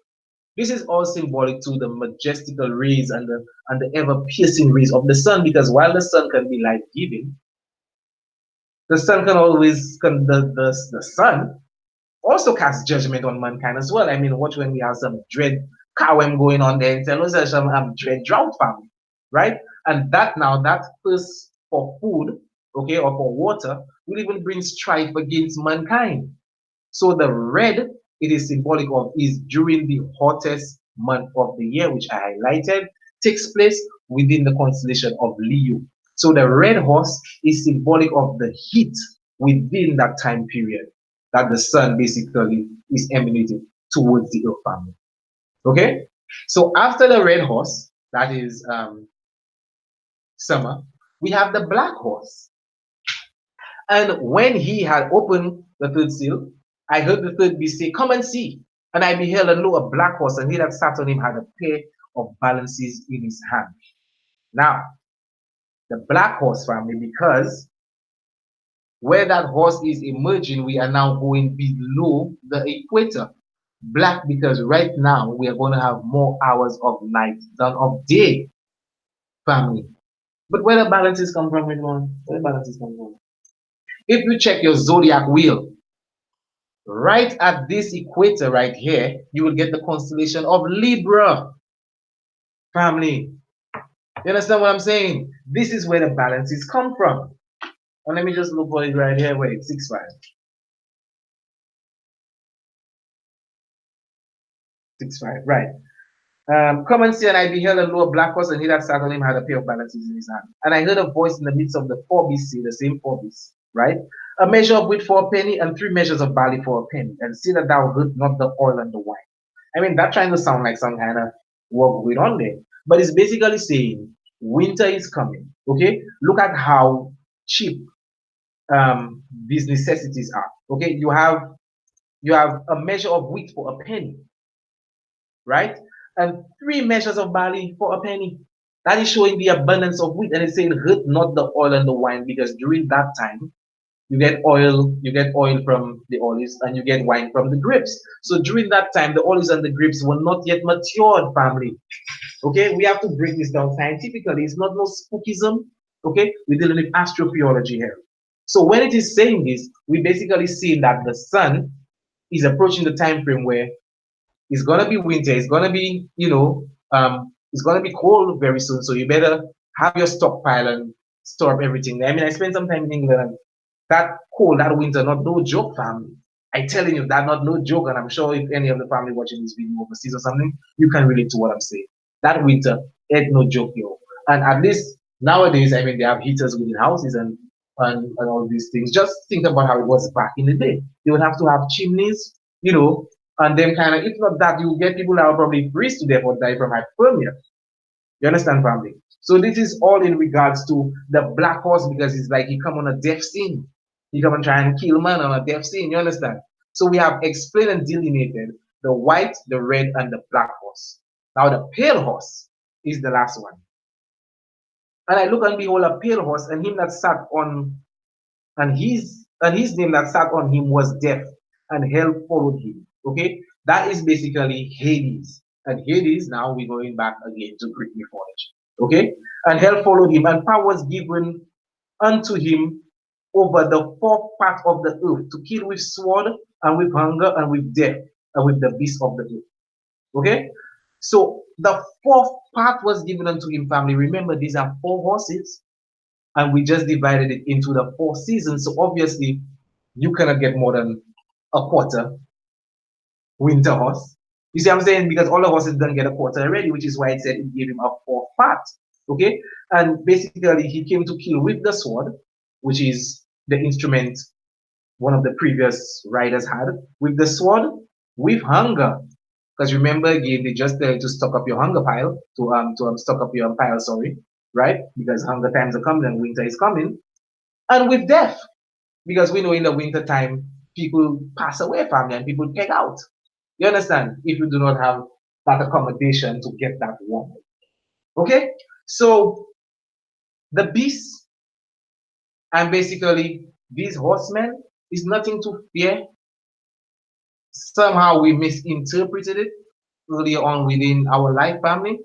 this is all symbolic to the majestical rays and the ever piercing rays of the sun. Because while the sun can be life giving, the sun can always the sun also cast judgment on mankind as well. I mean, watch when we have some dread cowem going on there, tell us there's some dread drought family, right? And that now, that thirst for food, okay, or for water, will even bring strife against mankind. So the red it is symbolic of is during the hottest month of the year, which I highlighted, takes place within the constellation of Leo. So the red horse is symbolic of the heat within that time period that the sun basically is emanating towards the earth family. Okay? So after the red horse, that is summer, we have the black horse. And when he had opened the third seal, I heard the third beast say, come and see. And I beheld and lo, a black horse, and he that sat on him had a pair of balances in his hand. Now, the black horse family, because where that horse is emerging, we are now going below the equator. Black because right now we are going to have more hours of night than of day, family. But where the balances come from, everyone? Where the balances come from? If you check your zodiac wheel, right at this equator right here, you will get the constellation of Libra, family. You understand what I'm saying? This is where the balances come from. And let me just look for it right here. Wait, 6-5. 6-5, right. Come and see, and I beheld a lower black horse, and he that sat on him had a pair of balances in his hand. And I heard a voice in the midst of the four beasts, the same four beasts, right? A measure of wheat for a penny, and 3 measures of barley for a penny, and see that thou hurt not the oil and the wine. I mean, that trying to sound like some kind of work going on there, but it's basically saying winter is coming. Okay, look at how cheap these necessities are. Okay, you have a measure of wheat for a penny, right? And 3 measures of barley for a penny. That is showing the abundance of wheat, and it's saying, hurt not the oil and the wine, because during that time you get oil from the olives, and you get wine from the grapes. So during that time, the olives and the grapes were not yet matured, family. Okay, we have to break this down scientifically. It's not no spookism. Okay, we're dealing with astrophysiology here. So when it is saying this, we basically see that the sun is approaching the time frame where it's gonna be winter. It's gonna be, it's gonna be cold very soon. So you better have your stockpile and store up everything. I mean, I spent some time in England, and that cold, that winter, not no joke, family. I telling you, that not no joke. And I'm sure if any of the family watching this video overseas or something, you can relate to what I'm saying. That winter ain't no joke, yo. And at least nowadays, I mean, they have heaters within houses and all these things. Just think about how it was back in the day. They would have to have chimneys, and then kind of, if not that, you get people that will probably freeze to death or die from hypothermia. You understand, family? So this is all in regards to the black horse, because it's like he come on a death scene. He come and try and kill man on a death scene. You understand? So we have explained and delineated the white, the red, and the black horse. Now the pale horse is the last one. And I look and behold a pale horse, and him that sat on, and his name that sat on him was death, and hell followed him. Okay, that is basically Hades. And Hades, now we're going back again to Greek mythology. Okay, and hell followed him, and power was given unto him over the fourth part of the earth, to kill with sword, and with hunger, and with death, and with the beasts of the earth. Okay, so the fourth part was given unto him, family. Remember, these are 4 horses, and we just divided it into the 4 seasons. So obviously, you cannot get more than a quarter winter horse. You see what I'm saying? Because all the horses don't get a quarter already, which is why it said it gave him a 4th part. Okay? And basically, he came to kill with the sword, which is the instrument one of the previous riders had, with the sword, with hunger. Because remember, again, they just tell you to stock up your hunger pile, to stock up your pile, sorry, right? Because hunger times are coming and winter is coming. And with death, because we know in the winter time, people pass away, family, and people peg out. You understand? If you do not have that accommodation to get that warm. Okay? So the beasts and basically these horsemen It's nothing to fear. Somehow we misinterpreted it earlier on within our life family.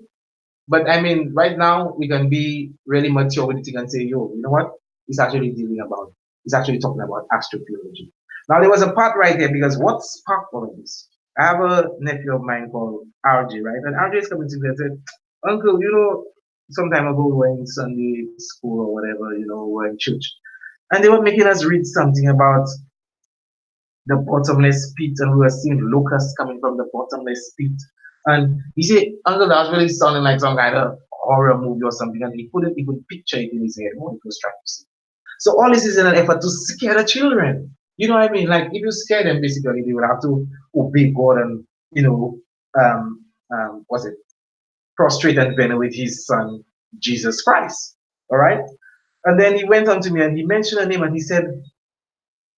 But I mean, right now we can be really mature with it and say, yo, you know what? It's actually dealing about, it's actually talking about astrotheology. Now there was a part right here because what sparked all of this? I have a nephew of mine called RJ, right? And RJ is coming to me and said, Uncle, you know, some time ago we were in Sunday school or whatever, you know, we were in church. And they were making us read something about the bottomless pit, and we were seeing locusts coming from the bottomless pit. And he said, Uncle, that was really sounding like some kind of horror movie or something, and he couldn't even picture it in his head what he was trying to see. So all this is in an effort to scare the children. You know what I mean? Like if you scare them, basically they will have to obey God and what's it? Prostrate and venerate his son Jesus Christ. All right. And then he went on to me and he mentioned a name and he said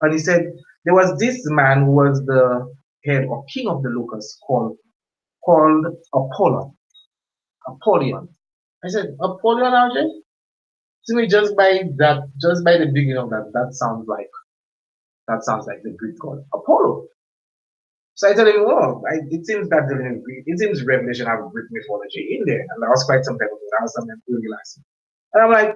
there was this man who was the head or king of the locusts called Apollon. Apollyon. I said, Apollyon, RJ? To me, just by the beginning of that, that sounds like the Greek god Apollo. So I tell him, well, it seems that it seems Revelation have Greek mythology in there, and that was quite some time ago. That was something really last. And I'm like,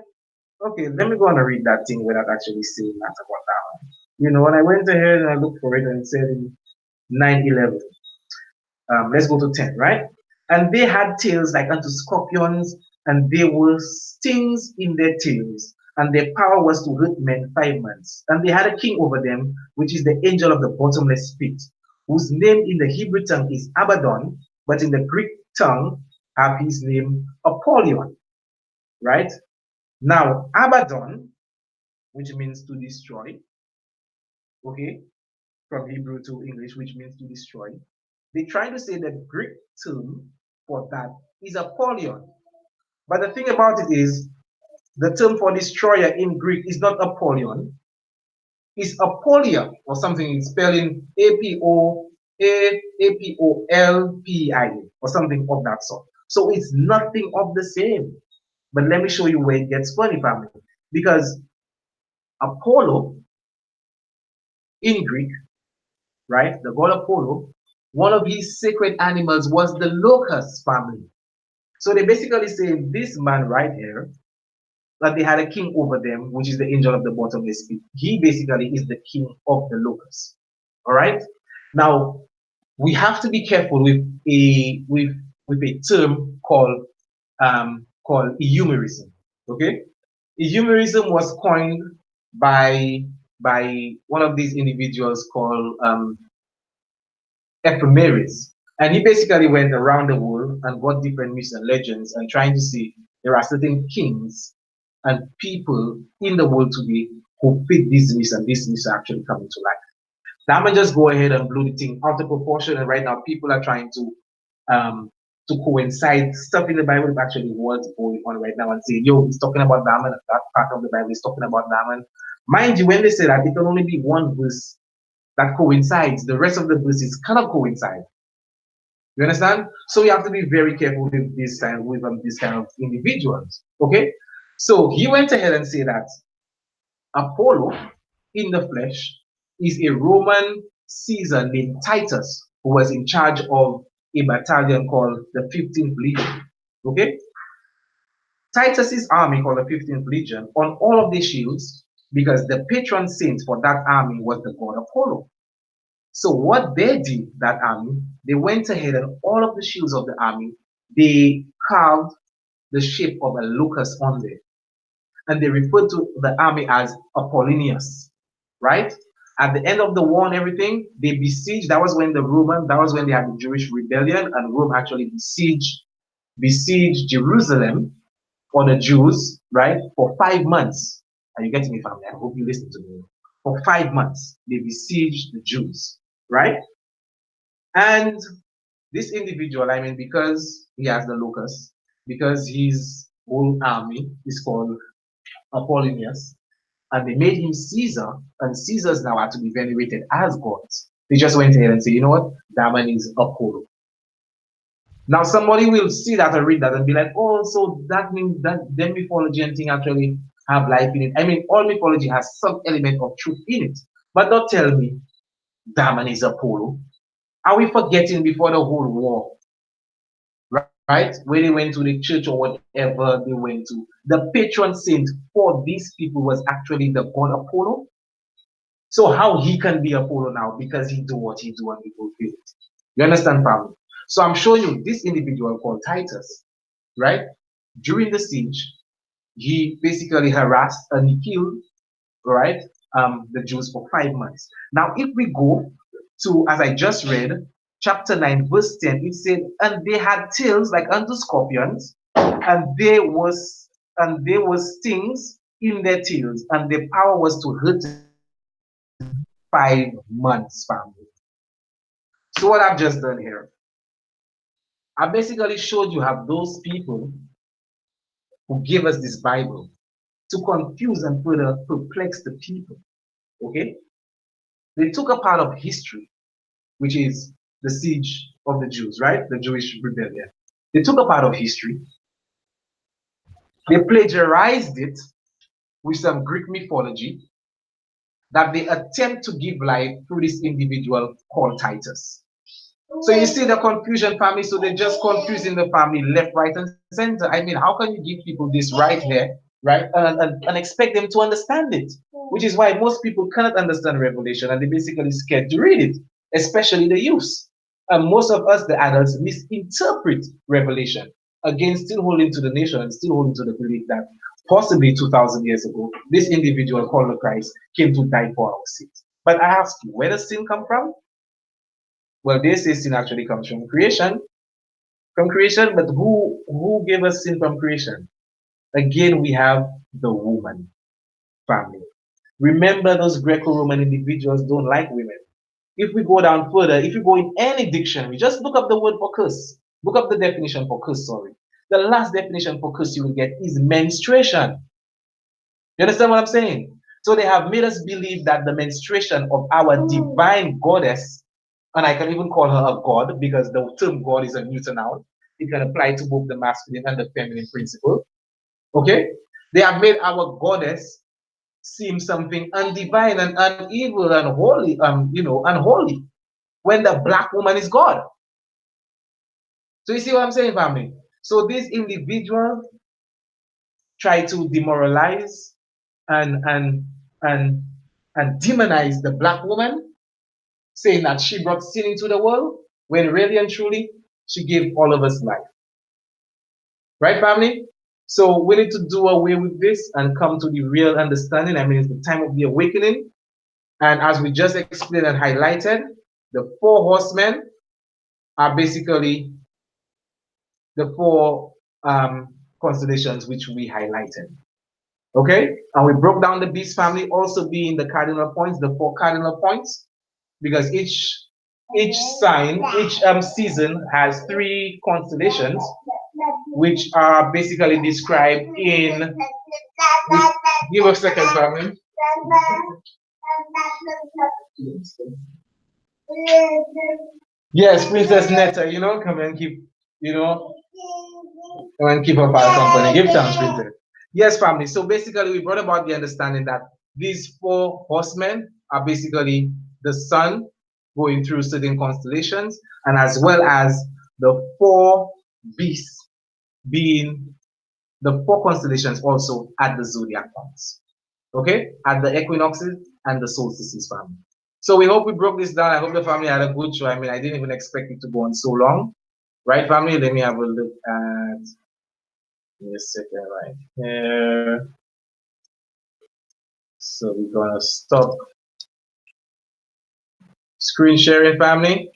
okay, let me go on and read that thing without actually saying that about that one. You know, and I went ahead and I looked for it, and it said in 9:11. Let's go to 10, right? And they had tails like unto scorpions, and there were stings in their tails, and their power was to hurt men 5 months. And they had a king over them, which is the angel of the bottomless pit, whose name in the Hebrew tongue is Abaddon, but in the Greek tongue have his name Apollyon, right? Now, Abaddon, which means to destroy, okay, from Hebrew to English, which means to destroy. They try to say the Greek term for that is Apollyon. But the thing about it is, the term for destroyer in Greek is not Apollyon, it's Apollia or something spelling Apolpia or something of that sort. So it's nothing of the same. But let me show you where it gets funny, family. Because Apollo in Greek, right, the god Apollo, one of his sacred animals was the locust family. So they basically say this man right here, that they had a king over them, which is the angel of the bottomless pit. He basically is the king of the locusts. All right. Now we have to be careful with a term called eumerism. Okay, eumerism was coined by one of these individuals called ephemeris. And he basically went around the world and got different myths and legends and trying to see there are certain kings and people in the world today who fit these myths and these myths are actually coming to life. Now I'm gonna just go ahead and blow the thing out of proportion, and right now people are trying to coincide stuff in the Bible with actually what's going on right now and say, yo, he's talking about Naaman, that part of the Bible is talking about Naaman. Mind you, when they say that, it can only be one verse that coincides. The rest of the verses cannot coincide. You understand? So we have to be very careful with this kind of individuals. Okay? So he went ahead and said that Apollo in the flesh is a Roman Caesar named Titus who was in charge of a battalion called the 15th Legion. Okay? Titus's army called the 15th Legion on all of the shields because the patron saint for that army was the god Apollo. So what they did, that army, they went ahead and all of the shields of the army, they carved the shape of a locust on there. And they referred to the army as Apollonius, right? At the end of the war and everything, they besieged. That was when they had the Jewish rebellion, and Rome actually besieged Jerusalem for the Jews, right? For 5 months. Are you getting me, family? I hope you listen to me. For 5 months, they besieged the Jews, right? And this individual, I mean, because he has the locust, because his whole army is called Apollonius, and they made him Caesar, and Caesars now are to be venerated as gods. They just went ahead and say, you know what? That man is Apollo. Now somebody will see that and read that and be like, oh, so that means that then mythology and thing actually have life in it. I mean, all mythology has some element of truth in it. But don't tell me Daman is Apollo. Are we forgetting before the whole war, right? When they went to the church or whatever they went to, the patron saint for these people was actually the god Apollo. So how he can be Apollo now because he do what he do and he fulfill it. You understand, family? So I'm showing you this individual called Titus, right? During the siege, he basically harassed and he killed, right, the Jews for 5 months. Now, if we go to, as I just read, chapter 9, verse 10, it said, and they had tails like unto scorpions, and there was stings in their tails, and their power was to hurt them 5 months, family. So what I've just done here, I basically showed you how those people who gave us this Bible to confuse and further perplex the people. Okay? They took a part of history, which is the siege of the Jews, right? The Jewish rebellion. They took a part of history, they plagiarized it with some Greek mythology that they attempt to give life through this individual called Titus. So you see the confusion, family. So they're just confusing the family left, right, and center. I mean, how can you give people this right here, right, and expect them to understand it? Which is why most people cannot understand Revelation and they're basically scared to read it, especially the youths. And most of us, the adults, misinterpret Revelation, again, still holding to the nation and still holding to the belief that possibly 2,000 years ago, this individual called the Christ came to die for our sins. But I ask you, where does sin come from? Well, they say sin actually comes from creation. From creation, but who gave us sin from creation? Again, we have the woman family. Remember, those Greco-Roman individuals don't like women. If we go down further, if you go in any dictionary, just look up the word for curse. Look up the definition for curse, sorry. The last definition for curse you will get is menstruation. You understand what I'm saying? So they have made us believe that the menstruation of our divine goddess, and I can even call her a god because the term god is a neuter noun. It can apply to both the masculine and the feminine principle. Okay? They have made our goddess seem something undivine and unevil and holy, unholy, when the black woman is God. So you see what I'm saying, family? So these individuals try to demoralize and and and and demonize the black woman, saying that she brought sin into the world, when really and truly she gave all of us life. Right, family? So we need to do away with this and come to the real understanding. I mean, it's the time of the awakening. And as we just explained and highlighted, the four horsemen are basically the four constellations which we highlighted. Okay? And we broke down the beast family also being the cardinal points, the four cardinal points, because each sign, each season has three constellations, which are basically described in. Give us a second, family. Yes, Princess Netta, come and keep, come and keep up our company. Give thanks, Princess. Yes, family. So basically, we brought about the understanding that these four horsemen are basically the sun going through certain constellations, and as well as the four beasts being the four constellations also at the zodiac points. Okay, at the equinoxes and the solstices, family. So we hope we broke this down. I hope the family had a good show. I mean, I didn't even expect it to go on so long. Right, family? Let me have a look at, give me a second right here. So we're gonna stop screen sharing, family.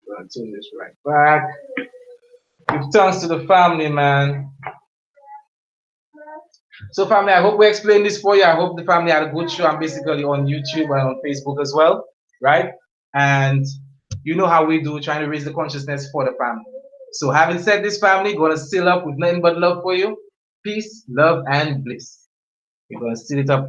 I'm gonna turn this right back. Give thanks to the family, man. So family, I hope we explained this for you. I hope the family had a good show. I'm basically on YouTube and on Facebook as well, right? And you know how we do, trying to raise the consciousness for the family. So having said this, family, gonna seal up with nothing but love for you. Peace, love, and bliss. We're gonna seal it up.